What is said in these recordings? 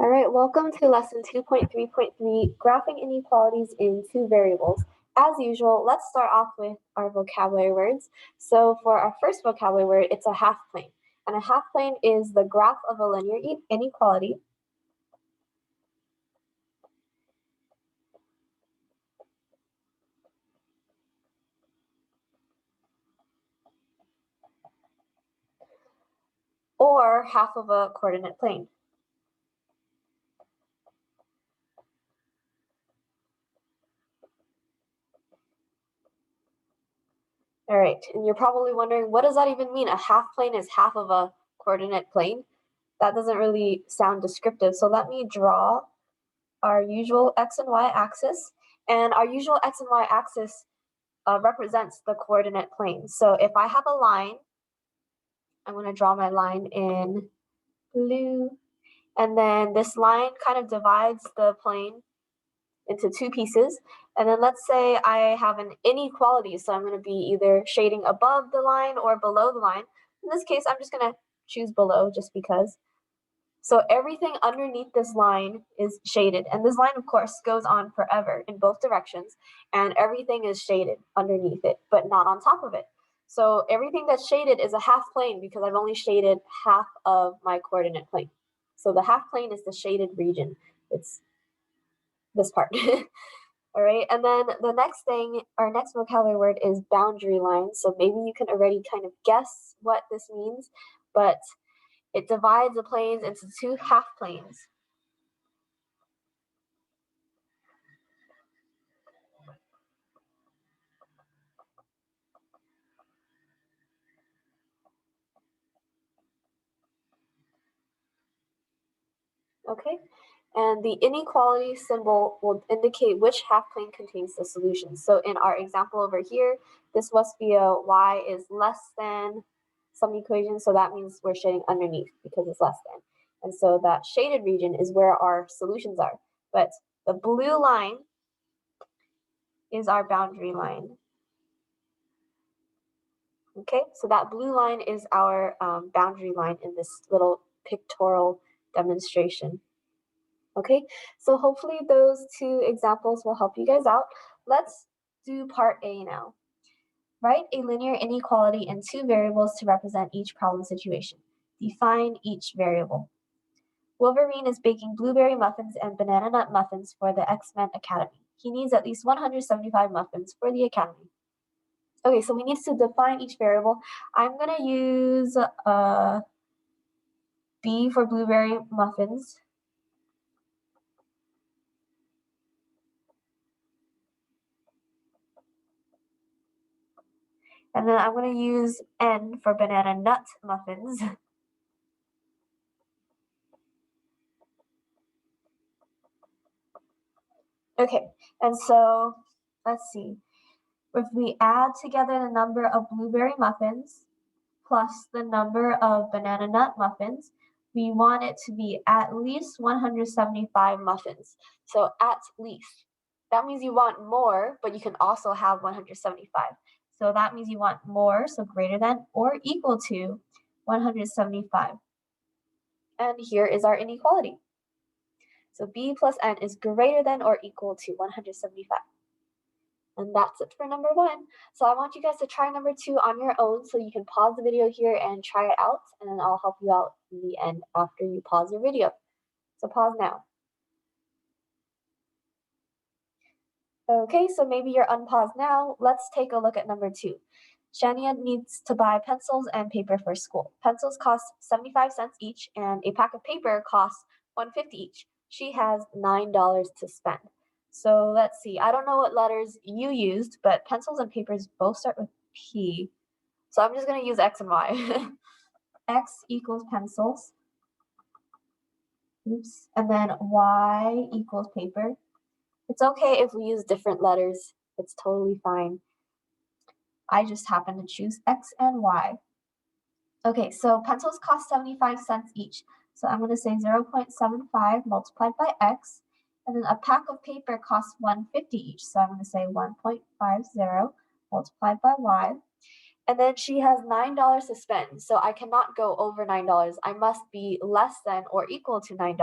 All right, welcome to lesson 2.3.3, graphing inequalities in two variables. As usual, let's start off with our vocabulary words. So for our first vocabulary word, it's a half plane. And a half plane is the graph of a linear inequality. Or half of a coordinate plane. All right, and you're probably wondering, what does that even mean? A half plane is half of a coordinate plane? That doesn't really sound descriptive. So let me draw our usual x and y axis. And our usual x and y axis represents the coordinate plane. So if I have a line, I'm going to draw my line in blue. And then this line kind of divides the plane into two pieces. And then let's say I have an inequality. So I'm going to be either shading above the line or below the line. In this case, I'm just going to choose below just because. So everything underneath this line is shaded. And this line, of course, goes on forever in both directions. And everything is shaded underneath it, but not on top of it. So everything that's shaded is a half plane because I've only shaded half of my coordinate plane. So the half plane is the shaded region. It's this part. All right, and then the next thing, our next vocabulary word is boundary line. So maybe you can already kind of guess what this means, but it divides the planes into two half planes. Okay, and the inequality symbol will indicate which half plane contains the solution. So in our example over here, this must be a y is less than some equation, so that means we're shading underneath because it's less than. And so that shaded region is where our solutions are. But the blue line is our boundary line. Okay, so that blue line is our boundary line in this little pictorial demonstration. Okay, so hopefully those two examples will help you guys out. Let's do part A now. Write a linear inequality in two variables to represent each problem situation. Define each variable. Wolverine is baking blueberry muffins and banana nut muffins for the X-Men Academy. He needs at least 175 muffins for the Academy. Okay, so we need to define each variable. I'm going to use B for blueberry muffins. And then I'm going to use N for banana nut muffins. Okay, and so let's see. If we add together the number of blueberry muffins plus the number of banana nut muffins, we want it to be at least 175 muffins. So at least. That means you want more, but you can also have 175. So that means you want more, so greater than or equal to 175. And here is our inequality. So B plus N is greater than or equal to 175. And that's it for number one. So I want you guys to try number two on your own, so you can pause the video here and try it out, and then I'll help you out in the end after you pause your video. So pause now. Okay, so maybe you're unpaused now. Let's take a look at number two. Shania needs to buy pencils and paper for school. Pencils cost 75 cents each, and a pack of paper costs $1.50 each. She has $9 to spend. So let's see. I don't know what letters you used, but pencils and papers both start with P. So I'm just going to use X and Y. X equals pencils. Oops. And then Y equals paper. It's okay if we use different letters. It's totally fine. I just happen to choose X and Y. Okay, so pencils cost 75 cents each. So I'm going to say 0.75 multiplied by X. And then a pack of paper costs $1.50 each. So I'm going to say 1.50 multiplied by Y. And then she has $9 to spend. So I cannot go over $9. I must be less than or equal to $9.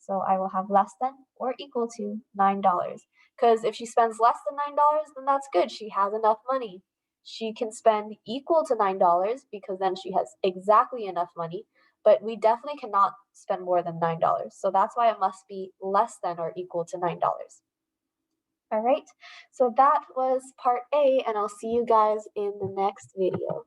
So I will have less than or equal to $9. Because if she spends less than $9, then that's good. She has enough money. She can spend equal to $9 because then she has exactly enough money, but we definitely cannot spend more than $9. So that's why it must be less than or equal to $9. All right, so that was part A, and I'll see you guys in the next video.